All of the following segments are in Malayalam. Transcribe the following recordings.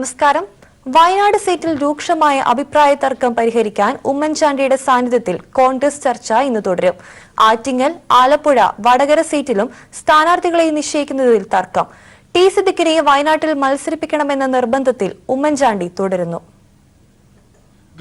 നമസ്കാരം. വയനാട് സീറ്റിൽ രൂക്ഷമായ അഭിപ്രായ തർക്കം പരിഹരിക്കാൻ ഉമ്മൻചാണ്ടിയുടെ സാന്നിധ്യത്തിൽ കോൺഗ്രസ് ചർച്ച ഇന്ന് തുടരും. ആറ്റിങ്ങൽ, ആലപ്പുഴ, വടകര സീറ്റിലും സ്ഥാനാർത്ഥികളെ നിശ്ചയിക്കുന്നതിൽ തർക്കം. ടി സിദ്ദിഖിനെ വയനാട്ടിൽ മത്സരിപ്പിക്കണമെന്ന നിർബന്ധത്തിൽ ഉമ്മൻചാണ്ടി തുടരുന്നു.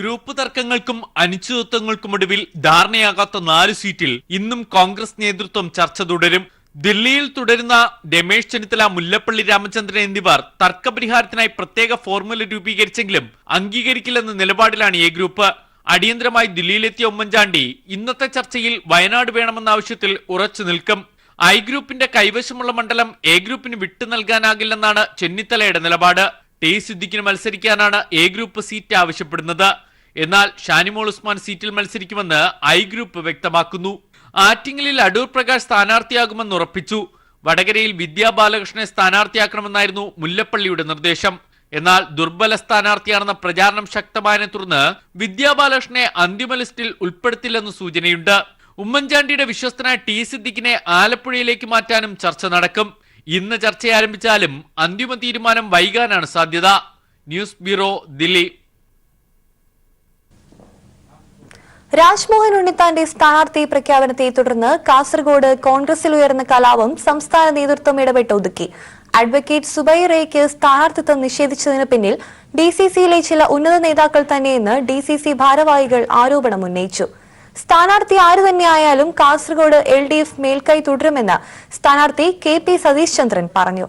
ഗ്രൂപ്പ് തർക്കങ്ങൾക്കും അനിശ്ചിതത്വങ്ങൾക്കുമൊടുവിൽ ധാരണയാകാത്ത 4 സീറ്റിൽ ഇന്നും കോൺഗ്രസ് നേതൃത്വം ചർച്ച തുടരും. ദില്ലിയിൽ തുടരുന്ന രമേശ് ചെന്നിത്തല, മുല്ലപ്പള്ളി രാമചന്ദ്രൻ എന്നിവർ തർക്കപരിഹാരത്തിനായി പ്രത്യേക ഫോർമുല രൂപീകരിച്ചെങ്കിലും അംഗീകരിക്കില്ലെന്ന നിലപാടിലാണ് എ ഗ്രൂപ്പ്. അടിയന്തരമായി ദില്ലിയിലെത്തിയ ഉമ്മൻചാണ്ടി ഇന്നത്തെ ചർച്ചയിൽ വയനാട് വേണമെന്ന ആവശ്യത്തിൽ ഉറച്ചു നിൽക്കും. ഐ ഗ്രൂപ്പിന്റെ കൈവശമുള്ള മണ്ഡലം എ ഗ്രൂപ്പിന് വിട്ടു നൽകാനാകില്ലെന്നാണ് ചെന്നിത്തലയുടെ നിലപാട്. ടി സിദ്ദിഖിന് മത്സരിക്കാനാണ് എ ഗ്രൂപ്പ് സീറ്റ് ആവശ്യപ്പെടുന്നത്. എന്നാൽ ഷാനിമോൾ ഉസ്മാൻ സീറ്റിൽ മത്സരിക്കുമെന്ന് ഐ ഗ്രൂപ്പ് വ്യക്തമാക്കുന്നു. ആറ്റിങ്ങലിൽ അടൂർ പ്രകാശ് സ്ഥാനാർത്ഥിയാകുമെന്ന് ഉറപ്പിച്ചു. വടകരയിൽ വിദ്യാ ബാലകൃഷ്ണനെ സ്ഥാനാർത്ഥിയാക്കണമെന്നായിരുന്നു മുല്ലപ്പള്ളിയുടെ നിർദ്ദേശം. എന്നാൽ ദുർബല സ്ഥാനാർത്ഥിയാണെന്ന പ്രചാരണം ശക്തമായതിനെ തുടർന്ന് വിദ്യാ ബാലകൃഷ്ണനെ അന്തിമ ലിസ്റ്റിൽ ഉൾപ്പെടുത്തില്ലെന്ന് സൂചനയുണ്ട്. ഉമ്മൻചാണ്ടിയുടെ വിശ്വസ്തനായ ടി സിദ്ദിഖിനെ ആലപ്പുഴയിലേക്ക് മാറ്റാനും ചർച്ച നടക്കും. ഇന്ന് ചർച്ച ആരംഭിച്ചാലും അന്തിമ തീരുമാനം വൈകാനാണ് സാധ്യത. News bureau, Delhi. രാജ്മോഹൻ ഉണ്ണിത്താന്റെ സ്ഥാനാർത്ഥി പ്രഖ്യാപനത്തെ തുടർന്ന് കാസർഗോഡ് കോൺഗ്രസിൽ ഉയർന്ന കലാപം സംസ്ഥാന നേതൃത്വം ഇടപെട്ട് ഒതുക്കി. അഡ്വക്കേറ്റ് സുബൈറയ്ക്ക് സ്ഥാനാർത്ഥിത്വം നിഷേധിച്ചതിന് പിന്നിൽ ഡിസിസിയിലെ ചില ഉന്നത നേതാക്കൾ തന്നെയെന്ന് ഡിസിസി ഭാരവാഹികൾ ആരോപണം ഉന്നയിച്ചു. സ്ഥാനാർത്ഥി ആര് തന്നെയായാലും കാസർഗോഡ് LDF മേൽക്കൈ തുടരുമെന്ന് സ്ഥാനാർത്ഥി KP സതീഷ് ചന്ദ്രൻ പറഞ്ഞു.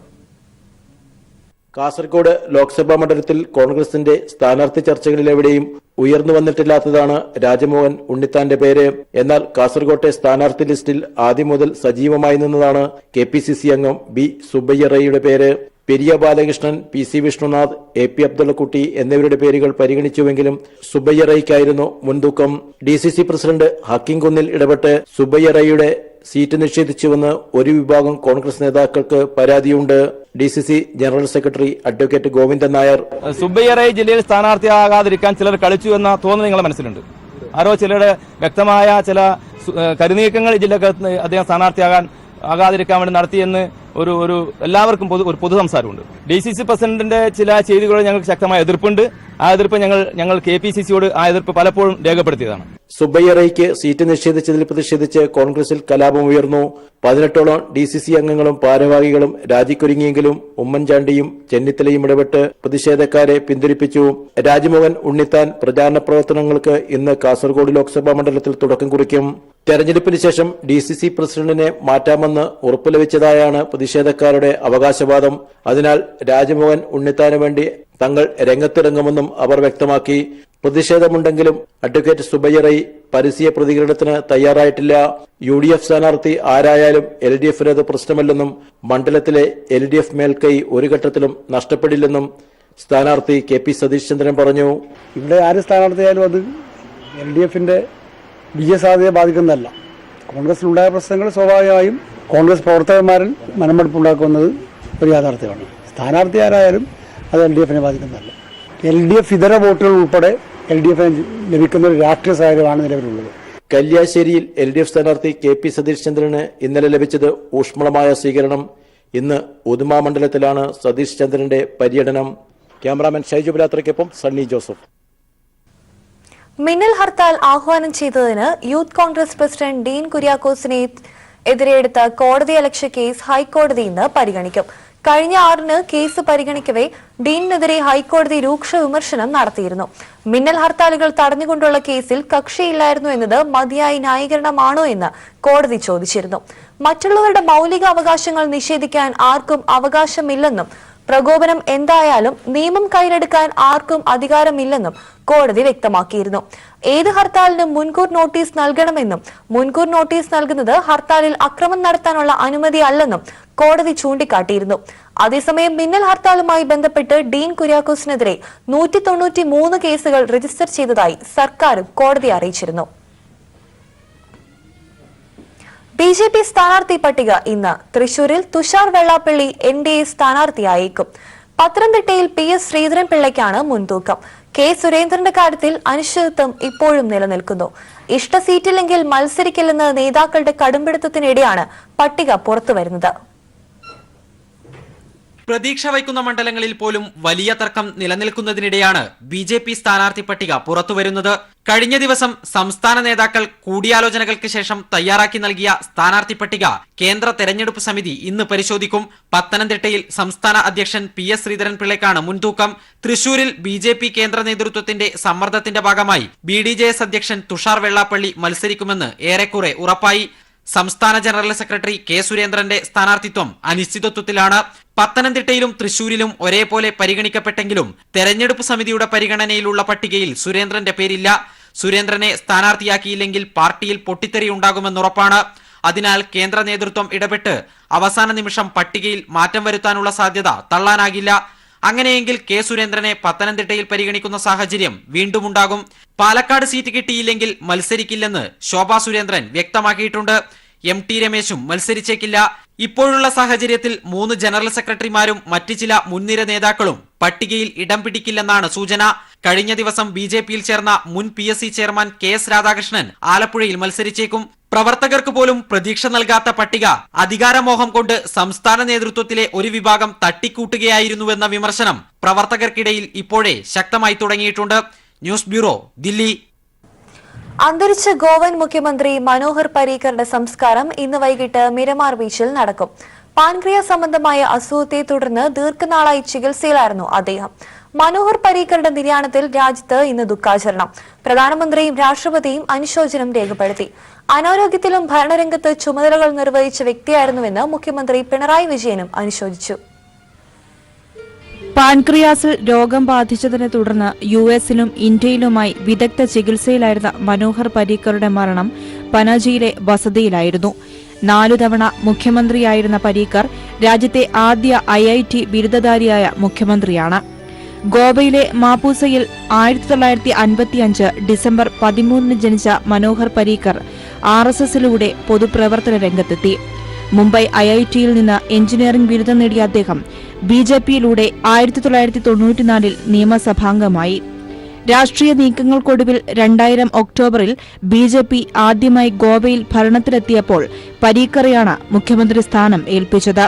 കാസർഗോഡ് ലോക്സഭാ മണ്ഡലത്തിൽ കോൺഗ്രസിന്റെ സ്ഥാനാർത്ഥി ചർച്ചകളിലെവിടെയും ഉയർന്നു വന്നിട്ടില്ലാത്തതാണ് രാജ്മോഹൻ ഉണ്ണിത്താന്റെ പേര്. എന്നാൽ കാസർഗോട്ടെ സ്ഥാനാർത്ഥി ലിസ്റ്റിൽ ആദ്യം മുതൽ സജീവമായി നിന്നതാണ് KPCC അംഗം B സുബയ്യറയുടെ പേര്. പെരിയ ബാലകൃഷ്ണൻ, PC വിഷ്ണുനാഥ്, AP അബ്ദുള്ളക്കുട്ടി എന്നിവരുടെ പേരുകൾ പരിഗണിച്ചുവെങ്കിലും സുബയ്യറയ്ക്കായിരുന്നു മുൻതൂക്കം. DCC പ്രസിഡന്റ് ഹക്കിം കുന്നിൽ ഇടപെട്ട് സുബയ്യറയുടെ സീറ്റ് നിഷേധിച്ചുവെന്ന് ഒരു വിഭാഗം കോൺഗ്രസ് നേതാക്കൾക്ക് പരാതിയുണ്ട്. DCC general secretary advocate Govindan Nair, സുബയ്യറൈ ജില്ലയിൽ സ്ഥാനാർത്ഥിയാകാതിരിക്കാൻ ചിലർ കളിച്ചു എന്ന തോന്നൽ നിങ്ങളുടെ മനസ്സിലുണ്ട്. ആരോ ചിലരുടെ വ്യക്തമായ ചില കരുനീക്കങ്ങൾ ജില്ലക്കകത്ത് അദ്ദേഹം സ്ഥാനാർത്ഥിയാകാതിരിക്കാൻ വേണ്ടി നടത്തിയെന്ന് ഒരു എല്ലാവർക്കും ഒരു പൊതു സംസാരമുണ്ട്. DCC പ്രസിഡന്റിന്റെ ചില ചെയ്തികളോട് ഞങ്ങൾക്ക് ശക്തമായ എതിർപ്പുണ്ട്. ആ എതിർപ്പ് ഞങ്ങൾ KPCCയോട് ആ എതിർപ്പ് പലപ്പോഴും രേഖപ്പെടുത്തിയതാണ്. സുബയ്യറയ്ക്ക് സീറ്റ് നിഷേധിച്ചതിൽ പ്രതിഷേധിച്ച് കോൺഗ്രസിൽ കലാപം ഉയർന്നു. 18ഓളം DCC അംഗങ്ങളും ഭാരവാഹികളും രാജിക്കൊരുങ്ങിയെങ്കിലും ഉമ്മൻചാണ്ടിയും ചെന്നിത്തലയും ഇടപെട്ട് പ്രതിഷേധക്കാരെ പിന്തിരിപ്പിച്ചു. രാജ്മോഹൻ ഉണ്ണിത്താൻ പ്രചാരണ പ്രവർത്തനങ്ങൾക്ക് ഇന്ന് കാസർഗോഡ് ലോക്സഭാ മണ്ഡലത്തിൽ തുടക്കം കുറിക്കും. തെരഞ്ഞെടുപ്പിന് ശേഷം DCC പ്രസിഡന്റിനെ മാറ്റാമെന്ന് ഉറപ്പു ലഭിച്ചതായാണ് പ്രതിഷേധക്കാരുടെ അവകാശവാദം. അതിനാൽ രാജ്മോഹൻ ഉണ്ണിത്താന് വേണ്ടി തങ്ങൾ രംഗത്തിറങ്ങുമെന്നും അവർ വ്യക്തമാക്കി. പ്രതിഷേധമുണ്ടെങ്കിലും അഡ്വക്കേറ്റ് സുബയ്യറൈ പരസ്യ പ്രതികരണത്തിന് തയ്യാറായിട്ടില്ല. UDF സ്ഥാനാർത്ഥി ആരായാലും LDFന് അത് പ്രശ്നമല്ലെന്നും മണ്ഡലത്തിലെ LDF മേൽക്കൈ ഒരു ഘട്ടത്തിലും നഷ്ടപ്പെടില്ലെന്നും സ്ഥാനാർത്ഥി KP സതീഷ് ചന്ദ്രൻ പറഞ്ഞു. ഇവിടെ ആര് സ്ഥാനാർത്ഥിയായാലും അത് LDFന്റെ വിജയസാധ്യതയെ ബാധിക്കുന്നതല്ല. കോൺഗ്രസിലുണ്ടായ പ്രശ്നങ്ങൾ സ്വാഭാവികമായും കോൺഗ്രസ് പ്രവർത്തകന്മാരിൽ മനമെടുപ്പുണ്ടാക്കുന്നത് ഒരു യാഥാർത്ഥ്യമാണ്. സ്ഥാനാർത്ഥി ആരായാലും അത് LDFനെ ബാധിക്കുന്നതല്ല. LDF ഇതര വോട്ടുകൾ ഉൾപ്പെടെ LDFന് ലഭിക്കുന്ന ഒരു രാഷ്ട്രീയ സാഹചര്യമാണ് നിലവിലുള്ളത്. കല്യാശ്ശേരിയിൽ LDF സ്ഥാനാർത്ഥി KP സതീഷ് ചന്ദ്രന് ഇന്നലെ ലഭിച്ചത് ഊഷ്മളമായ സ്വീകരണം. ഇന്ന് ഉദുമ മണ്ഡലത്തിലാണ് സതീഷ് ചന്ദ്രന്റെ പര്യടനം. ക്യാമറാമാൻ ഷൈജു ബലാത്രയ്ക്കൊപ്പം സണ്ണി ജോസഫ്. മിന്നൽ ഹർത്താൽ ആഹ്വാനം ചെയ്തതിന് യൂത്ത് കോൺഗ്രസ് പ്രസിഡന്റ് ഡീൻ കുര്യാക്കോസിനെ എതിരെടുത്ത കോടതിയലക്ഷ്യ കേസ് ഹൈക്കോടതി ഇന്ന് പരിഗണിക്കും. കഴിഞ്ഞ 6-ന് കേസ് പരിഗണിക്കവേ ഡീനിനെതിരെ ഹൈക്കോടതി രൂക്ഷ വിമർശനം നടത്തിയിരുന്നു. മിന്നൽ ഹർത്താലുകൾ തടഞ്ഞുകൊണ്ടുള്ള കേസിൽ കക്ഷിയില്ലായിരുന്നു എന്നത് മതിയായ ന്യായീകരണമാണോ എന്ന് കോടതി ചോദിച്ചിരുന്നു. മറ്റുള്ളവരുടെ മൌലിക അവകാശങ്ങൾ നിഷേധിക്കാൻ ആർക്കും അവകാശമില്ലെന്നും പ്രകോപനം എന്തായാലും നിയമം കയ്യിലെടുക്കാൻ ആർക്കും അധികാരമില്ലെന്നും കോടതി വ്യക്തമാക്കിയിരുന്നു. ഏത് ഹർത്താലിനും മുൻകൂർ നോട്ടീസ് നൽകണമെന്നും മുൻകൂർ നോട്ടീസ് നൽകുന്നത് ഹർത്താലിൽ അക്രമം നടത്താനുള്ള അനുമതി അല്ലെന്നും കോടതി ചൂണ്ടിക്കാട്ടിയിരുന്നു. അതേസമയം മിന്നൽ ഹർത്താലുമായി ബന്ധപ്പെട്ട് ഡീൻ കുര്യാക്കോസിനെതിരെ 193 കേസുകൾ രജിസ്റ്റർ ചെയ്തതായി സർക്കാരും കോടതിയെ അറിയിച്ചിരുന്നു. BJP സ്ഥാനാർത്ഥി പട്ടിക ഇന്ന്. തൃശൂരിൽ തുഷാർ വെള്ളാപ്പള്ളി NDA സ്ഥാനാർത്ഥിയായേക്കും. പത്തനംതിട്ടയിൽ PS ശ്രീധരൻപിള്ളയ്ക്കാണ് മുൻതൂക്കം. K സുരേന്ദ്രന്റെ കാര്യത്തിൽ അനിശ്ചിതത്വം ഇപ്പോഴും നിലനിൽക്കുന്നു. ഇഷ്ട സീറ്റില്ലെങ്കിൽ മത്സരിക്കില്ലെന്ന് നേതാക്കളുടെ കടുംപിടുത്തത്തിനിടെയാണ് പട്ടിക പുറത്തുവരുന്നത്. പ്രതീക്ഷ വയ്ക്കുന്ന മണ്ഡലങ്ങളിൽ പോലും വലിയ തർക്കം നിലനിൽക്കുന്നതിനിടെയാണ് ബി.ജെ.പി. സ്ഥാനാർത്ഥി പട്ടിക പുറത്തുവരുന്നത്. കഴിഞ്ഞ ദിവസം സംസ്ഥാന നേതാക്കൾ കൂടിയാലോചനകൾക്ക് ശേഷം തയ്യാറാക്കി നൽകിയ സ്ഥാനാർത്ഥി പട്ടിക കേന്ദ്ര തെരഞ്ഞെടുപ്പ് സമിതി ഇന്ന് പരിശോധിക്കും. പത്തനംതിട്ടയിൽ സംസ്ഥാന അധ്യക്ഷൻ പി.എസ്. ശ്രീധരൻപിള്ളയ്ക്കാണ് മുൻതൂക്കം. തൃശൂരിൽ ബി.ജെ.പി. കേന്ദ്ര നേതൃത്വത്തിന്റെ സമ്മർദ്ദത്തിന്റെ ഭാഗമായി ബി.ഡി.ജെ.എസ്. അധ്യക്ഷൻ തുഷാർ വെള്ളാപ്പള്ളി മത്സരിക്കുമെന്ന് ഏറെക്കുറെ ഉറപ്പായി. സംസ്ഥാന ജനറൽ സെക്രട്ടറി കെ സുരേന്ദ്രന്റെ സ്ഥാനാർത്ഥിത്വം അനിശ്ചിതത്വത്തിലാണ്. പത്തനംതിട്ടയിലും തൃശൂരിലും ഒരേപോലെ പരിഗണിക്കപ്പെട്ടെങ്കിലും തെരഞ്ഞെടുപ്പ് സമിതിയുടെ പരിഗണനയിലുള്ള പട്ടികയിൽ സുരേന്ദ്രന്റെ പേരില്ല. സുരേന്ദ്രനെ സ്ഥാനാർത്ഥിയാക്കിയില്ലെങ്കിൽ പാർട്ടിയിൽ പൊട്ടിത്തെറിയുണ്ടാകുമെന്നുറപ്പാണ്. അതിനാൽ കേന്ദ്ര നേതൃത്വം ഇടപെട്ട് അവസാന നിമിഷം പട്ടികയിൽ മാറ്റം വരുത്താനുള്ള സാധ്യത തള്ളാനാകില്ല. അങ്ങനെയെങ്കിൽ കെ സുരേന്ദ്രനെ പത്തനംതിട്ടയിൽ പരിഗണിക്കുന്ന സാഹചര്യം വീണ്ടും ഉണ്ടാകും. പാലക്കാട് സീറ്റ് കിട്ടിയില്ലെങ്കിൽ മത്സരിക്കില്ലെന്ന് ശോഭാ സുരേന്ദ്രൻ വ്യക്തമാക്കിയിട്ടുണ്ട്. എം.ടി. രമേശും മത്സരിച്ചേക്കില്ല. ഇപ്പോഴുള്ള സാഹചര്യത്തിൽ 3 ജനറൽ സെക്രട്ടറിമാരും മറ്റ് ചില മുൻനിര നേതാക്കളും പട്ടികയിൽ ഇടം പിടിക്കില്ലെന്നാണ് സൂചന. കഴിഞ്ഞ ദിവസം ബി.ജെ.പിയിൽ ചേർന്ന മുൻ പി.എസ്.സി. Chairman KS. രാധാകൃഷ്ണൻ ആലപ്പുഴയിൽ മത്സരിച്ചേക്കും. പ്രവർത്തകർക്ക് പോലും പ്രതീക്ഷ നൽകാത്ത പട്ടിക അധികാരമോഹം കൊണ്ട് സംസ്ഥാന നേതൃത്വത്തിലെ ഒരു വിഭാഗം തട്ടിക്കൂട്ടുകയായിരുന്നുവെന്ന വിമർശനം പ്രവർത്തകർക്കിടയിൽ ഇപ്പോഴേ ശക്തമായി തുടങ്ങിയിട്ടുണ്ട്. News bureau, Delhi. അന്തരിച്ച ഗോവൻ മുഖ്യമന്ത്രി മനോഹർ പരീക്കറുടെ സംസ്കാരം ഇന്ന് വൈകിട്ട് മിരമാർ ബീച്ചിൽ നടക്കും. പാൻക്രിയ സംബന്ധമായ അസുഖത്തെ തുടർന്ന് ദീർഘനാളായി ചികിത്സയിലായിരുന്നു അദ്ദേഹം. മനോഹർ പരീക്കറുടെ നിര്യാണത്തിൽ രാജ്യത്ത് ഇന്ന് ദുഃഖാചരണം. പ്രധാനമന്ത്രിയും രാഷ്ട്രപതിയും അനുശോചനം രേഖപ്പെടുത്തി. അനാരോഗ്യത്തിലും ഭരണരംഗത്ത് ചുമതലകൾ നിർവഹിച്ച വ്യക്തിയായിരുന്നുവെന്ന് മുഖ്യമന്ത്രി പിണറായി വിജയനും അനുശോചിച്ചു. പാൻക്രിയാസിൽ രോഗം ബാധിച്ചതിനെ തുടർന്ന് യുഎസിലും ഇന്ത്യയിലുമായി വിദഗ്ധ ചികിത്സയിലായിരുന്ന മനോഹർ പരീക്കറുടെ മരണം പനാജിയിലെ വസതിയിലായിരുന്നു. 4 തവണ മുഖ്യമന്ത്രിയായിരുന്ന പരീക്കർ രാജ്യത്തെ ആദ്യ IIT ബിരുദധാരിയായ മുഖ്യമന്ത്രിയാണ്. ഗോവയിലെ മാപൂസയിൽ 1955 ഡിസംബർ 13 ജനിച്ച മനോഹർ പരീക്കർ RSSലൂടെ പൊതുപ്രവർത്തന രംഗത്തെത്തി. മുംബൈ IITയിൽ നിന്ന് എഞ്ചിനീയറിംഗ് ബിരുദം നേടിയ അദ്ദേഹം ബി.ജെ.പിയിലൂടെ 1994 നിയമസഭാംഗമായി. രാഷ്ട്രീയ നീക്കങ്ങൾക്കൊടുവിൽ 2000 ഒക്ടോബറിൽ ബി.ജെ.പി. ആദ്യമായി ഗോവയിൽ ഭരണത്തിലെത്തിയപ്പോൾ പരീക്കറെയാണ് മുഖ്യമന്ത്രി സ്ഥാനം ഏൽപ്പിച്ചത്.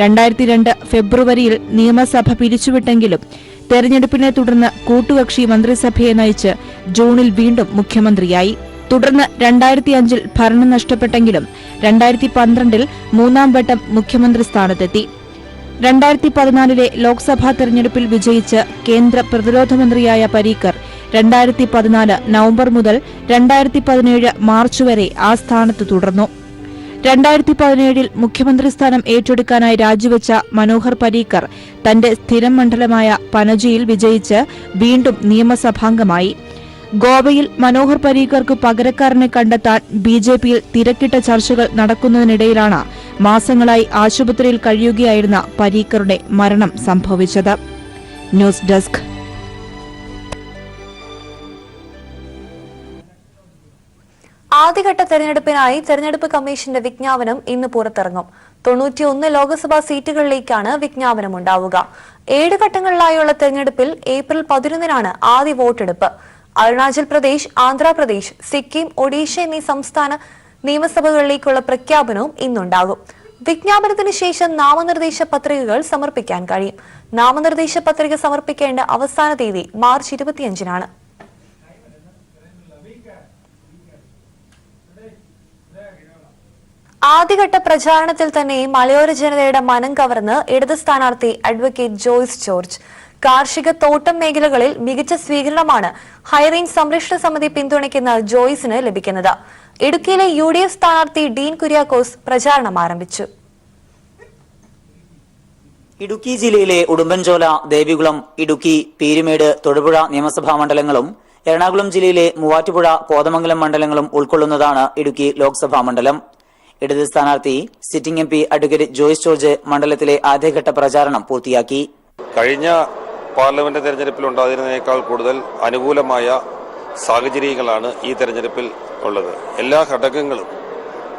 2002 ഫെബ്രുവരിയിൽ നിയമസഭ പിരിച്ചുവിട്ടെങ്കിലും തെരഞ്ഞെടുപ്പിനെ തുടർന്ന് കൂട്ടുകക്ഷി മന്ത്രിസഭയെ നയിച്ച് ജൂണിൽ വീണ്ടും മുഖ്യമന്ത്രിയായി. തുടർന്ന് 2005 ഭരണം നഷ്ടപ്പെട്ടെങ്കിലും 2012 മൂന്നാം വട്ടം മുഖ്യമന്ത്രി സ്ഥാനത്തെത്തി. 2014 ലോക്സഭാ തെരഞ്ഞെടുപ്പിൽ വിജയിച്ച് കേന്ദ്ര പ്രതിരോധ മന്ത്രിയായ പരീക്കർ 2014 നവംബർ മുതൽ 2017 മാർച്ച് വരെ ആ സ്ഥാനത്ത് തുടർന്നു. 2017 മുഖ്യമന്ത്രി സ്ഥാനം ഏറ്റെടുക്കാനായി രാജിവെച്ച മനോഹർ പരീക്കർ തന്റെ സ്ഥിരം മണ്ഡലമായ പനജിയിൽ വിജയിച്ച് വീണ്ടും നിയമസഭാംഗമായി. ഗോവയിൽ മനോഹർ പരീക്കർക്ക് പകരക്കാരനെ കണ്ടെത്താൻ ബി.ജെ.പിയിൽ തിരക്കിട്ട ചർച്ചകൾ നടക്കുന്നതിനിടയിലാണ് മാസങ്ങളായി ആശുപത്രിയിൽ കഴിയുകയായിരുന്ന പരീക്കറുടെ മരണം സംഭവിച്ചത്. News desk. ആദ്യഘട്ട തെരഞ്ഞെടുപ്പിനായി തെരഞ്ഞെടുപ്പ് കമ്മീഷന്റെ വിജ്ഞാപനം ഇന്ന് പുറത്തിറങ്ങും. 91 ലോക്സഭാ സീറ്റുകളിലേക്കാണ് വിജ്ഞാപനം ഉണ്ടാവുക. 7 ഘട്ടങ്ങളിലായുള്ള തെരഞ്ഞെടുപ്പിൽ ഏപ്രിൽ 11-നാണ് ആദ്യ വോട്ടെടുപ്പ്. അരുണാചൽ പ്രദേശ്, ആന്ധ്രാപ്രദേശ്, സിക്കിം, ഒഡീഷ എന്നീ സംസ്ഥാന നിയമസഭകളിലേക്കുള്ള പ്രഖ്യാപനവും ഇന്നുണ്ടാകും. വിജ്ഞാപനത്തിന് ശേഷം നാമനിർദ്ദേശ പത്രികകൾ സമർപ്പിക്കാൻ കഴിയും. നാമനിർദ്ദേശ പത്രിക സമർപ്പിക്കേണ്ട അവസാന തീയതി മാർച്ച് 25-നാണ്. ആദ്യഘട്ട പ്രചാരണത്തിൽ തന്നെ മലയോര ജനതയുടെ മനം കവർന്ന് ഇടത് സ്ഥാനാർത്ഥി അഡ്വക്കേറ്റ് ജോയ്സ് ജോർജ്. കാർഷിക തോട്ടം മേഖലകളിൽ മികച്ച സ്വീകരണമാണ് ഹൈറേഞ്ച് സംരക്ഷണ സമിതി പിന്തുണയ്ക്കുന്ന ജോയ്സിന് ലഭിക്കുന്നത്. ഇടുക്കിയിലെ UDF സ്ഥാനാർത്ഥി ഡീൻ കുര്യാക്കോസ് പ്രചാരണം ആരംഭിച്ചു. ഇടുക്കി ജില്ലയിലെ ഉടുമ്പൻചോല, ദേവികുളം, ഇടുക്കി, പീരുമേട്, തൊടുപുഴ നിയമസഭാ മണ്ഡലങ്ങളും എറണാകുളം ജില്ലയിലെ മൂവാറ്റുപുഴ, കോതമംഗലം മണ്ഡലങ്ങളും ഉൾക്കൊള്ളുന്നതാണ് ഇടുക്കി ലോക്സഭാ മണ്ഡലം. ഇടത് സ്ഥാനാർത്ഥി sitting MP advocate Joyce George മണ്ഡലത്തിലെ ആദ്യഘട്ട പ്രചാരണം പൂർത്തിയാക്കി. കഴിഞ്ഞ പാർലമെന്റ് തെരഞ്ഞെടുപ്പിൽ ഉണ്ടായിരുന്നതിനേക്കാൾ കൂടുതൽ അനുകൂലമായ സാഹചര്യങ്ങളാണ് ഈ തെരഞ്ഞെടുപ്പിൽ ഉള്ളത്. എല്ലാ ഘടകങ്ങളും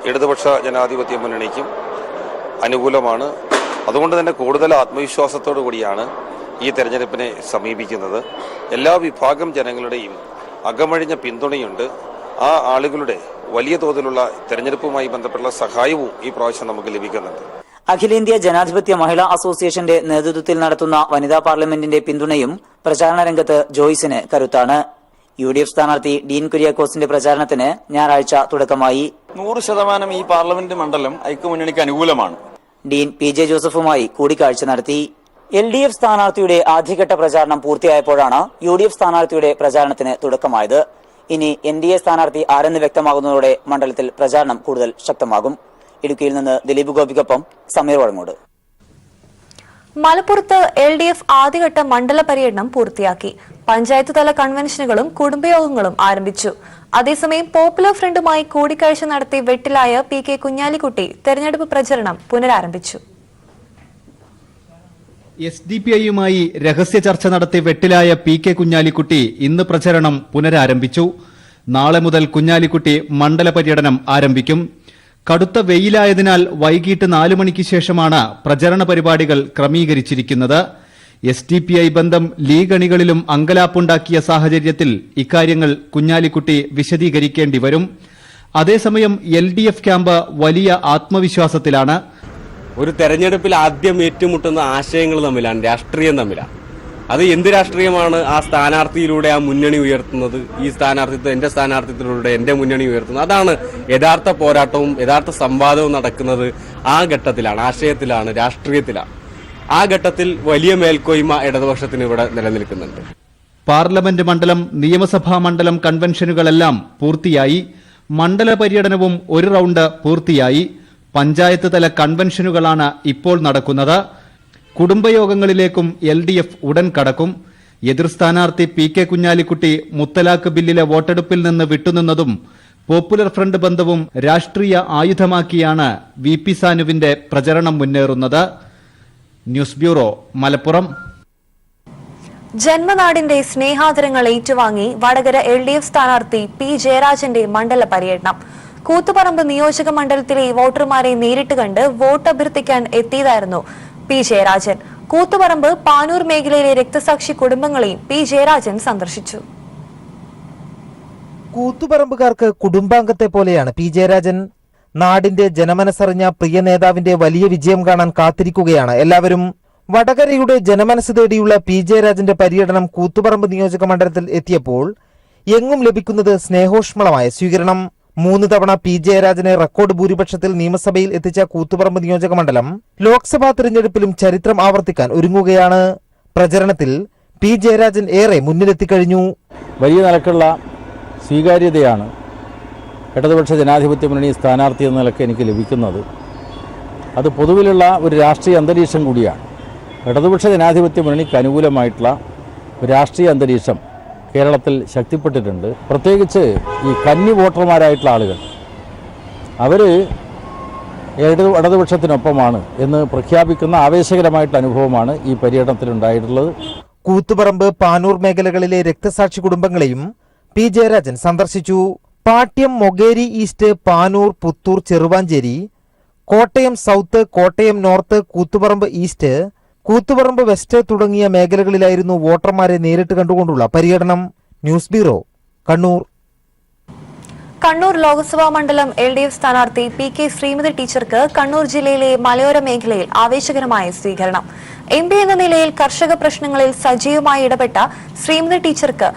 ഇടതുപക്ഷ ജനാധിപത്യ മുന്നണിക്കും അനുകൂലമാണ്. അതുകൊണ്ട് തന്നെ കൂടുതൽ ആത്മവിശ്വാസത്തോടു കൂടിയാണ് ഈ തെരഞ്ഞെടുപ്പിനെ സമീപിക്കുന്നത്. എല്ലാ വിഭാഗം ജനങ്ങളുടെയും അകമഴിഞ്ഞ പിന്തുണയുണ്ട്. ആ ആളുകളുടെ വലിയ തോതിലുള്ള തെരഞ്ഞെടുപ്പുമായി ബന്ധപ്പെട്ടുള്ള സഹായവും ഈ പ്രാവശ്യം നമുക്ക് ലഭിക്കുന്നുണ്ട്. അഖിലേന്ത്യാ ജനാധിപത്യ മഹിളാ അസോസിയേഷന്റെ നേതൃത്വത്തിൽ നടത്തുന്ന വനിതാ പാർലമെന്റിന്റെ പിന്തുണയും പ്രചാരണ രംഗത്ത് ജോയ്സിന് കരുത്താണ്. UDF സ്ഥാനാർത്ഥി ഡീൻ കുര്യാക്കോസിന്റെ പ്രചാരണത്തിന് ഞായറാഴ്ച തുടക്കമായി. 100% ഈ പാർലമെന്റ് മണ്ഡലം ഐക്യമുന്നണിക്ക് അനുകൂലമാണ്. ഡീൻ PJ ജോസഫുമായി കൂടിക്കാഴ്ച നടത്തി. LDF സ്ഥാനാർത്ഥിയുടെ ആദ്യഘട്ട പ്രചാരണം പൂർത്തിയായപ്പോഴാണ് UDF സ്ഥാനാർത്ഥിയുടെ പ്രചാരണത്തിന് തുടക്കമായത്. ഇനി NDA സ്ഥാനാർത്ഥി ആരെന്ന് വ്യക്തമാകുന്നതോടെ മണ്ഡലത്തിൽ പ്രചാരണം കൂടുതൽ ശക്തമാകും. ഇടുക്കിയിൽ നിന്ന് ദിലീപ് ഗോപിക്കൊപ്പം സമീർ വഴങ്ങോട്. മലപ്പുറത്ത് LDF ആദ്യഘട്ട മണ്ഡല പര്യടനം പൂർത്തിയാക്കി. പഞ്ചായത്ത് തല കൺവെൻഷനുകളും കുടുംബയോഗങ്ങളും ആരംഭിച്ചു. അതേസമയം പോപ്പുലർ ഫ്രണ്ടുമായി കൂടിക്കാഴ്ച നടത്തി വെട്ടിലായ PK കുഞ്ഞാലിക്കുട്ടി തെരഞ്ഞെടുപ്പ് പ്രചരണം പുനരാരംഭിച്ചു. SDPIയുമായി രഹസ്യ ചർച്ച നടത്തി വെട്ടിലായ PK കുഞ്ഞാലിക്കുട്ടി ഇന്ന് പ്രചരണം പുനരാരംഭിച്ചു. നാളെ മുതൽ കുഞ്ഞാലിക്കുട്ടി മണ്ഡല പര്യടനം ആരംഭിക്കും. കടുത്ത വെയിലായതിനാൽ വൈകിട്ട് 4 മണിക്ക് ശേഷമാണ് പ്രചരണ പരിപാടികൾ ക്രമീകരിച്ചിരിക്കുന്നത്. SDPI ബന്ധം ലീഗ് അണികളിലും അങ്കലാപ്പുണ്ടാക്കിയ സാഹചര്യത്തിൽ ഇക്കാര്യങ്ങൾ കുഞ്ഞാലിക്കുട്ടി വിശദീകരിക്കേണ്ടി വരും. അതേസമയം LDF ക്യാമ്പ് വലിയ ആത്മവിശ്വാസത്തിലാണ്. ഒരു തെരഞ്ഞെടുപ്പിൽ ആദ്യം ഏറ്റുമുട്ടുന്ന ആശയങ്ങൾ തമ്മിലാണ്, രാഷ്ട്രീയം തമ്മിലാണ്. അത് എന്ത് രാഷ്ട്രീയമാണ് ആ സ്ഥാനാർത്ഥിയിലൂടെ ആ മുന്നണി ഉയർത്തുന്നത്, ഈ സ്ഥാനാർത്ഥിത്വം എന്റെ സ്ഥാനാർത്ഥിത്വത്തിലൂടെ എന്റെ മുന്നണി ഉയർത്തുന്നത്. അതാണ് യഥാർത്ഥ പോരാട്ടവും യഥാർത്ഥ സംവാദവും നടക്കുന്നത് ആ ഘട്ടത്തിലാണ്, ആശയത്തിലാണ്, രാഷ്ട്രീയത്തിലാണ്. ആ ഘട്ടത്തിൽ വലിയ മേൽക്കോയ്മ ഇടതുപക്ഷത്തിന് ഇവിടെ നിലനിൽക്കുന്നുണ്ട്. പാർലമെന്റ് മണ്ഡലം, നിയമസഭാ മണ്ഡലം കൺവെൻഷനുകളെല്ലാം പൂർത്തിയായി. മണ്ഡല പര്യടനവും ഒരു റൌണ്ട് പൂർത്തിയായി. പഞ്ചായത്ത് തല കൺവെൻഷനുകളാണ് ഇപ്പോൾ നടക്കുന്നത്. കുടുംബയോഗങ്ങളിലേക്കും LDF ഉടൻ കടക്കും. എതിർ സ്ഥാനാർത്ഥി PK കുഞ്ഞാലിക്കുട്ടി മുത്തലാഖ് ബില്ലിലെ വോട്ടെടുപ്പിൽ നിന്ന് വിട്ടുനിന്നതും പോപ്പുലർ ഫ്രണ്ട് ബന്ധവും രാഷ്ട്രീയ ആയുധമാക്കിയാണ് VP സാനുവിന്റെ പ്രചരണം മുന്നേറുന്നത്. News bureau, Malappuram. ജന്മനാടിന്റെ സ്നേഹാദരങ്ങൾ ഏറ്റുവാങ്ങി വടകര LDF സ്ഥാനാർത്ഥി P ജയരാജന്റെ മണ്ഡല പര്യടനം. കൂത്തുപറമ്പ് നിയോജക മണ്ഡലത്തിലെ വോട്ടർമാരെ നേരിട്ട് കണ്ട് വോട്ട് അഭ്യർത്ഥിക്കാൻ എത്തിയതായിരുന്നു P ജയരാജൻ. കൂത്തുപറമ്പ്, പാനൂർ മേഖലയിലെ രക്തസാക്ഷി കുടുംബങ്ങളെയും P ജയരാജൻ സന്ദർശിച്ചു. കൂത്തുപറമ്പുകാർക്ക് കുടുംബാംഗത്തെ പോലെയാണ് P ജയരാജൻ. നാടിന്റെ ജനമനസ്സറിഞ്ഞ പ്രിയ നേതാവിന്റെ വലിയ വിജയം കാണാൻ കാത്തിരിക്കുകയാണ് എല്ലാവരും. വടകരയുടെ ജനമനസ് തേടിയുള്ള P ജയരാജന്റെ പര്യടനം കൂത്തുപറമ്പ് നിയോജക മണ്ഡലത്തിൽ എത്തിയപ്പോൾ എങ്ങും ലഭിക്കുന്നത് സ്നേഹോഷ്മളമായ സ്വീകരണം. 3 തവണ P ജയരാജനെ റെക്കോർഡ് ഭൂരിപക്ഷത്തിൽ നിയമസഭയിൽ എത്തിച്ച കൂത്തുപറമ്പ് നിയോജക മണ്ഡലം ലോക്സഭാ തിരഞ്ഞെടുപ്പിലും ചരിത്രം ആവർത്തിക്കാൻ ഒരുങ്ങുകയാണ്. പ്രചരണത്തിൽ P ജയരാജൻ ഏറെ മുന്നിലെത്തിക്കഴിഞ്ഞു. വലിയ നിലക്കുള്ള സ്വീകാര്യതയാണ് ഇടതുപക്ഷ ജനാധിപത്യ മുന്നണി സ്ഥാനാർത്ഥി എന്ന നിലയ്ക്ക് എനിക്ക് ലഭിക്കുന്നത്. അത് പൊതുവിലുള്ള ഒരു രാഷ്ട്രീയ അന്തരീക്ഷം കൂടിയാണ്. ഇടതുപക്ഷ ജനാധിപത്യ മുന്നണിക്ക് അനുകൂലമായിട്ടുള്ള ഒരു രാഷ്ട്രീയ അന്തരീക്ഷം കേരളത്തിൽ ശക്തിപ്പെട്ടിട്ടുണ്ട്. പ്രത്യേകിച്ച് ഈ കന്നി വോട്ടർമാരായിട്ടുള്ള ആളുകൾ അവർ ഇടതുപക്ഷത്തിനൊപ്പമാണ് എന്ന് പ്രഖ്യാപിക്കുന്ന ആവേശകരമായിട്ടുള്ള അനുഭവമാണ് ഈ പര്യടനത്തിലുണ്ടായിട്ടുള്ളത്. കൂത്തുപറമ്പ്, പാനൂർ മേഖലകളിലെ രക്തസാക്ഷി കുടുംബങ്ങളെയും P ജയരാജൻ സന്ദർശിച്ചു. Pattiam, Mokeri east, Panoor, Puthur, Cheruvanchery, Kottayam south, Kottayam north, Koothuparamba east, Koothuparamba west തുടങ്ങിയ മേഖലകളിലായിരുന്നു വോട്ടർമാരെ നേരിട്ട് കണ്ടുകൊണ്ടുള്ള പര്യടനം. News bureau, Kannur. കണ്ണൂർ ലോക്സഭാ മണ്ഡലം LDF സ്ഥാനാർത്ഥി PK ശ്രീമതി ടീച്ചർക്ക് കണ്ണൂർ ജില്ലയിലെ മലയോര മേഖലയിൽ ആവേശകരമായ സ്വീകരണം. MP എന്ന നിലയിൽ കർഷക പ്രശ്നങ്ങളിൽ സജീവമായി ഇടപെട്ട ശ്രീമതി ടീച്ചർക്ക്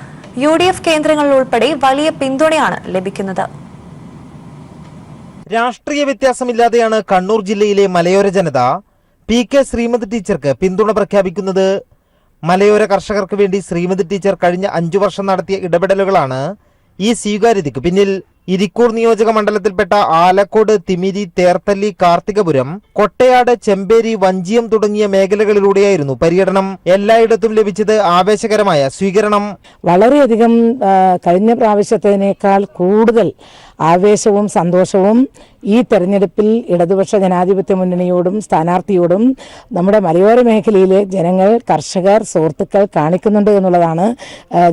UDF കേന്ദ്രങ്ങളിൽ ഉൾപ്പെടെ വലിയ പിന്തുണയാണ് ലഭിക്കുന്നത്. രാഷ്ട്രീയ വ്യത്യാസമില്ലാതെയാണ് കണ്ണൂർ ജില്ലയിലെ മലയോര ജനത PK ശ്രീമതി ടീച്ചർക്ക് പിന്തുണ പ്രഖ്യാപിക്കുന്നത്. മലയോര കർഷകർക്ക് വേണ്ടി ശ്രീമതി ടീച്ചർ കഴിഞ്ഞ 5 വർഷം നടത്തിയ ഇടപെടലുകളാണ് ഈ സ്വീകാര്യതയ്ക്ക് പിന്നിൽ. ഇരിക്കൂർ നിയോജക മണ്ഡലത്തിൽപ്പെട്ട ആലക്കോട്, തിമിരി, തേർത്തല്ലി, കാർത്തികപുരം, കൊട്ടയാട്, ചെമ്പേരി, വഞ്ചിയം തുടങ്ങിയ മേഖലകളിലൂടെയായിരുന്നു പര്യടനം. എല്ലായിടത്തും ലഭിച്ചത് ആവേശകരമായ സ്വീകരണം. വളരെയധികം കഴിഞ്ഞ പ്രാവശ്യത്തിനേക്കാൾ കൂടുതൽ ആവേശവും സന്തോഷവും ഈ തെരഞ്ഞെടുപ്പിൽ ഇടതുപക്ഷ ജനാധിപത്യ മുന്നണിയോടും സ്ഥാനാർത്ഥിയോടും നമ്മുടെ മലയോര മേഖലയിലെ ജനങ്ങൾ, കർഷകർ, സുഹൃത്തുക്കൾ കാണിക്കുന്നുണ്ട് എന്നുള്ളതാണ്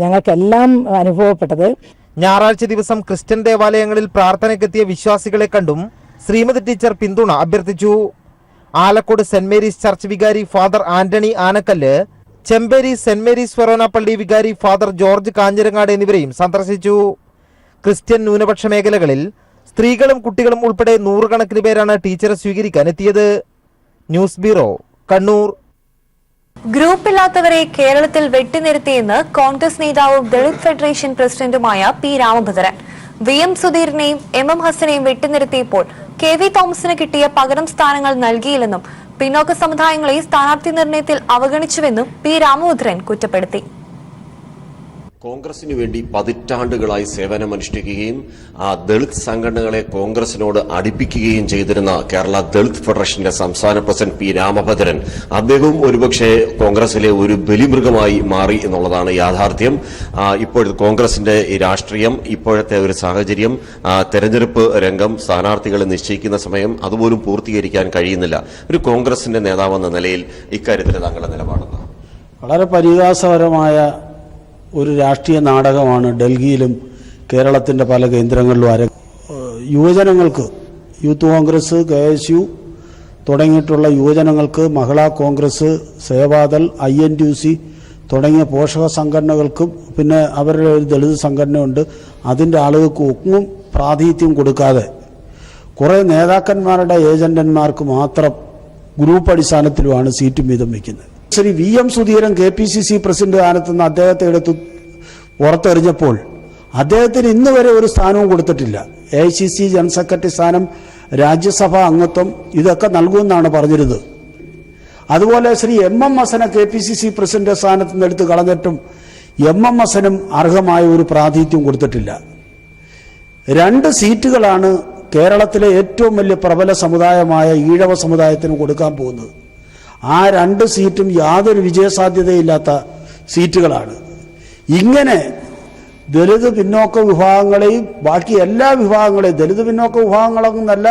ഞങ്ങൾക്കെല്ലാം അനുഭവപ്പെട്ടത്. ഞായറാഴ്ച ദിവസം ക്രിസ്ത്യൻ ദേവാലയങ്ങളിൽ പ്രാർത്ഥനയ്ക്കെത്തിയ വിശ്വാസികളെ കണ്ടും ശ്രീമതി ടീച്ചർ പിന്തുണ അഭ്യർത്ഥിച്ചു. ആലക്കോട് സെന്റ് മേരീസ് ചർച്ച് വികാരി father Antony Anakkallu, Chemperi saint Mary's Forane പള്ളി വികാരി ഫാദർ ജോർജ് കാഞ്ഞിരങ്ങാട് എന്നിവരെയും സന്ദർശിച്ചു. ക്രിസ്ത്യൻ ന്യൂനപക്ഷ മേഖലകളിൽ സ്ത്രീകളും കുട്ടികളും ഉൾപ്പെടെ 100 കണക്കിന് പേരാണ് ടീച്ചറെ സ്വീകരിക്കാൻ എത്തിയത്. News bureau, Kannur. ഗ്രൂപ്പില്ലാത്തവരെ കേരളത്തിൽ വെട്ടിനിർത്തിയെന്ന് കോൺഗ്രസ് നേതാവും ദളിത് ഫെഡറേഷൻ പ്രസിഡന്റുമായ P Ramabhadran. VM സുധീറിനെയും MM ഹസനെയും വെട്ടിനിർത്തിയപ്പോൾ KV തോമസിന് കിട്ടിയ പകരം സ്ഥാനങ്ങൾ നൽകിയില്ലെന്നും പിന്നോക്ക സമുദായങ്ങളെ സ്ഥാനാർത്ഥി നിർണയത്തിൽ അവഗണിച്ചുവെന്നും പി രാമഭദ്രൻ കുറ്റപ്പെടുത്തി. കോൺഗ്രസിനു വേണ്ടി പതിറ്റാണ്ടുകളായി സേവനമനുഷ്ഠിക്കുകയും ആ ദളിത് സംഘടനകളെ കോൺഗ്രസിനോട് അടുപ്പിക്കുകയും ചെയ്തിരുന്ന കേരള ദളിത് ഫെഡറേഷന്റെ സംസ്ഥാന പ്രസിഡന്റ് പി രാമഭദ്രൻ, അദ്ദേഹവും ഒരുപക്ഷെ കോൺഗ്രസിലെ ഒരു ബലിമൃഗമായി മാറി എന്നുള്ളതാണ് യാഥാർത്ഥ്യം. ഇപ്പോഴത്തെ കോൺഗ്രസിന്റെ ഈ രാഷ്ട്രീയം, ഇപ്പോഴത്തെ ഒരു സാഹചര്യം, തെരഞ്ഞെടുപ്പ് രംഗം, സ്ഥാനാർത്ഥികളെ നിശ്ചയിക്കുന്ന സമയം അതുപോലും പൂർത്തീകരിക്കാൻ കഴിയുന്നില്ല. ഒരു കോൺഗ്രസിന്റെ നേതാവെന്ന നിലയിൽ ഇക്കാര്യത്തിൽ താങ്കളുടെ നിലപാടെന്ന്? വളരെ പരിഹാസപരമായ ഒരു രാഷ്ട്രീയ നാടകമാണ് ഡൽഹിയിലും കേരളത്തിൻ്റെ പല കേന്ദ്രങ്ങളിലും യുവജനങ്ങൾക്ക്, യൂത്ത് കോൺഗ്രസ്, KSU തുടങ്ങിയിട്ടുള്ള യുവജനങ്ങൾക്ക്, മഹിളാ കോൺഗ്രസ്, സേവാദൾ, INTUC തുടങ്ങിയ പോഷക സംഘടനകൾക്കും പിന്നെ അവരുടെ ഒരു ദളിത് സംഘടനയുണ്ട്, അതിൻ്റെ ആളുകൾക്ക് ഒന്നും പ്രാതിനിധ്യം കൊടുക്കാതെ കുറേ നേതാക്കന്മാരുടെ ഏജന്റന്മാർക്ക് മാത്രം ഗ്രൂപ്പ് അടിസ്ഥാനത്തിലുമാണ് സീറ്റും വീതം വയ്ക്കുന്നത്. Shri VM Sudheeran KPCC president സ്ഥാനത്ത് നിന്ന് അദ്ദേഹത്തെ എടുത്ത് പുറത്തെറിഞ്ഞപ്പോൾ അദ്ദേഹത്തിന് ഇന്ന് വരെ ഒരു സ്ഥാനവും കൊടുത്തിട്ടില്ല. AICC ജനറൽ സെക്രട്ടറി സ്ഥാനം, രാജ്യസഭാ അംഗത്വം ഇതൊക്കെ നൽകുമെന്നാണ് പറഞ്ഞിരുന്നത്. അതുപോലെ ശ്രീ MM ഹസനെ KPCC പ്രസിഡന്റ് സ്ഥാനത്ത് നിന്ന് എടുത്ത് കളഞ്ഞിട്ടും MM ഹസനും അർഹമായ ഒരു പ്രാതിനിധ്യം കൊടുത്തിട്ടില്ല. 2 സീറ്റുകളാണ് കേരളത്തിലെ ഏറ്റവും വലിയ പ്രബല സമുദായമായ ഈഴവ സമുദായത്തിന് കൊടുക്കാൻ പോകുന്നത്. ആ 2 സീറ്റും യാതൊരു വിജയസാധ്യതയില്ലാത്ത സീറ്റുകളാണ്. ഇങ്ങനെ ദലിത് പിന്നോക്ക വിഭാഗങ്ങളെയും ബാക്കി എല്ലാ വിഭാഗങ്ങളെയും, ദലിത് പിന്നോക്ക വിഭാഗങ്ങളൊന്നല്ല,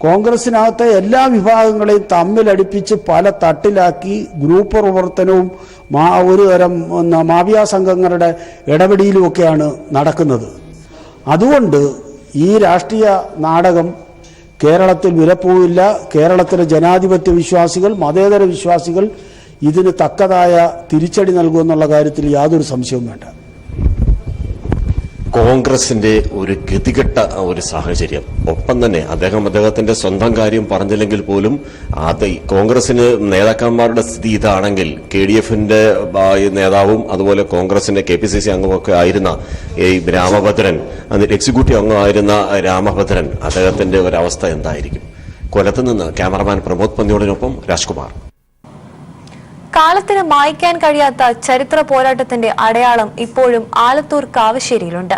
കോൺഗ്രസിനകത്തെ എല്ലാ വിഭാഗങ്ങളെയും തമ്മിലടിപ്പിച്ച് പല തട്ടിലാക്കി ഗ്രൂപ്പ് പ്രവർത്തനവും ഒരു തരം മാഫിയ സംഘങ്ങളുടെ ഇടപെടലുമൊക്കെയാണ് നടക്കുന്നത്. അതുകൊണ്ട് ഈ രാഷ്ട്രീയ നാടകം കേരളത്തിൽ വിലപ്പോവില്ല. കേരളത്തിലെ ജനാധിപത്യ വിശ്വാസികൾ, മതേതര വിശ്വാസികൾ ഇതിന് തക്കതായ തിരിച്ചടി നൽകുമെന്നുള്ള കാര്യത്തിൽ യാതൊരു സംശയവും വേണ്ട. കോൺഗ്രസിന്റെ ഒരു ഗതികെട്ട ഒരു സാഹചര്യം, ഒപ്പം തന്നെ അദ്ദേഹത്തിന്റെ സ്വന്തം കാര്യം പറഞ്ഞില്ലെങ്കിൽ പോലും കോൺഗ്രസിന് നേതാക്കന്മാരുടെ സ്ഥിതി ഇതാണെങ്കിൽ KDFന്റെ നേതാവും അതുപോലെ കോൺഗ്രസിന്റെ KPCC അംഗമൊക്കെ ആയിരുന്ന ഈ രാമഭദ്രൻ, എക്സിക്യൂട്ടീവ് അംഗമായിരുന്ന രാമഭദ്രൻ, അദ്ദേഹത്തിന്റെ ഒരവസ്ഥ എന്തായിരിക്കും? കൊല്ലത്ത് നിന്ന് ക്യാമറമാൻ പ്രമോദ് പന്നിയോടിനൊപ്പം രാജ്കുമാർ. കാലത്തിന് മായ്ക്കാൻ കഴിയാത്ത ചരിത്ര പോരാട്ടത്തിന്റെ അടയാളം ഇപ്പോഴും ആലത്തൂർ കാവശ്ശേരിയിലുണ്ട്.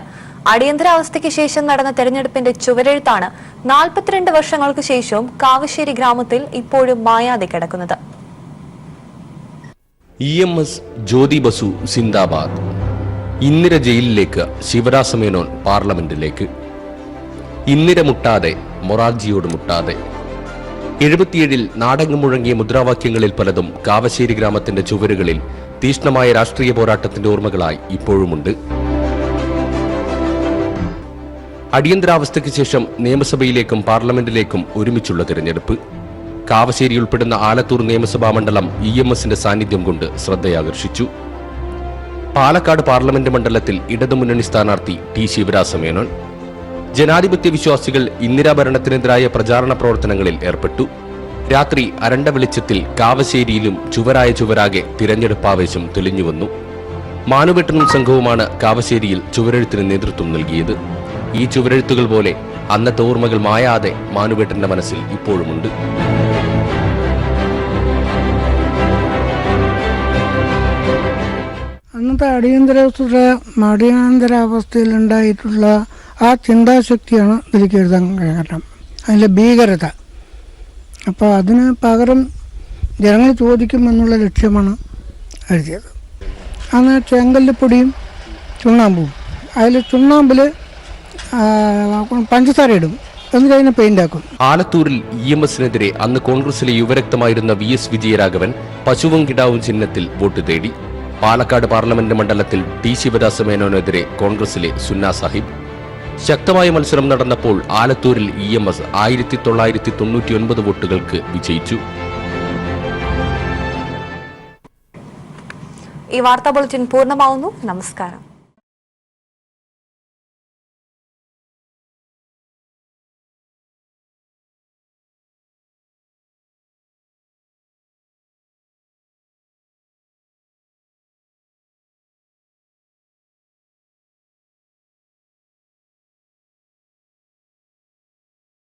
അടിയന്തരാവസ്ഥയ്ക്ക് ശേഷം നടന്ന തെരഞ്ഞെടുപ്പിന്റെ ചുവരെഴുത്താണ് 42 വർഷങ്ങൾക്ക് ശേഷവും കാവശ്ശേരി ഗ്രാമത്തിൽ ഇപ്പോഴും മായാതെ കിടക്കുന്നത്. EMS ജ്യോതി ബസു സിന്ദാബാദ്. ഇന്ദിര ജയിലിലേക്ക്, ശിവരാജ മേനോൻ പാർലമെന്റിലേക്ക്. ഇന്ദിര മുട്ടാതെ, മൊറാർജിയോട് മുട്ടാതെ. 77-ൽ നാടെങ്ങും മുഴങ്ങിയ മുദ്രാവാക്യങ്ങളിൽ പലതും കാവശ്ശേരി ഗ്രാമത്തിന്റെ ചുവരുകളിൽ തീഷ്ണമായ രാഷ്ട്രീയ പോരാട്ടത്തിന്റെ ഓർമ്മകളായി ഇപ്പോഴുമുണ്ട്. അടിയന്തരാവസ്ഥയ്ക്ക് ശേഷം നിയമസഭയിലേക്കും പാർലമെന്റിലേക്കും ഒരുമിച്ചുള്ള തിരഞ്ഞെടുപ്പ്. കാവശ്ശേരി ഉൾപ്പെടുന്ന ആലത്തൂർ നിയമസഭാ മണ്ഡലം EMSന്റെ സാന്നിധ്യം കൊണ്ട് ശ്രദ്ധയാകർഷിച്ചു. പാലക്കാട് പാർലമെന്റ് മണ്ഡലത്തിൽ ഇടതുമുന്നണി സ്ഥാനാർത്ഥി T. ശിവരാജ മേനോൻ. ജനാധിപത്യ വിശ്വാസികൾ ഇന്ദിരാ ഭരണത്തിനെതിരായ പ്രചാരണ പ്രവർത്തനങ്ങളിൽ ഏർപ്പെട്ടു. രാത്രി അരണ്ട വെളിച്ചത്തിൽ കാവശ്ശേരിയിലും ചുവരാകെ തിരഞ്ഞെടുപ്പാവേശം തെളിഞ്ഞുവന്നു. മാനുവേട്ടനും സംഘവുമാണ് കാവശ്ശേരിയിൽ ചുവരെഴുത്തിന് നേതൃത്വം നൽകിയത്. ഈ ചുവരെഴുത്തുകൾ പോലെ അന്നത്തെ ഓർമ്മകൾ മായാതെ മാനുവേട്ടന്റെ മനസ്സിൽ ഇപ്പോഴുമുണ്ട്. അന്നത്തെ അടിയന്തരാവസ്ഥയിലുണ്ടായിട്ടുള്ള ആ ചിന്താശക്തിയാണ് ഇതിലേക്ക് എഴുതാൻ കാരണം, അതിലെ ഭീകരത. അപ്പോൾ അതിന് പകരം ജനങ്ങൾ ചോദിക്കുമെന്നുള്ള ലക്ഷ്യമാണ് എഴുതിയത്. അന്ന് ചെങ്കല്ലുപ്പൊടിയും ചുണ്ണാമ്പും, അതിൽ ചുണ്ണാമ്പിൽ പഞ്ചസാര ഇടും, എന്നിട്ട് അതിനെ പെയിന്റാക്കും. ആലത്തൂരിൽ EMSനെതിരെ അന്ന് കോൺഗ്രസിലെ യുവരക്തമായിരുന്ന VS വിജയരാഘവൻ പശുവും കിടാവും ചിഹ്നത്തിൽ വോട്ട് തേടി. പാലക്കാട് പാർലമെന്റ് മണ്ഡലത്തിൽ T. ശിവരാജ മേനോനെതിരെ കോൺഗ്രസിലെ സുന്ന സാഹിബ്. ശക്തമായ മത്സരം നടന്നപ്പോൾ ആലത്തൂരിൽ EMS 1999 വോട്ടുകൾക്ക് വിജയിച്ചു. ഈ വാർത്താ ബുള്ളറ്റിൻ പൂർണ്ണമാവുന്നു. നമസ്കാരം.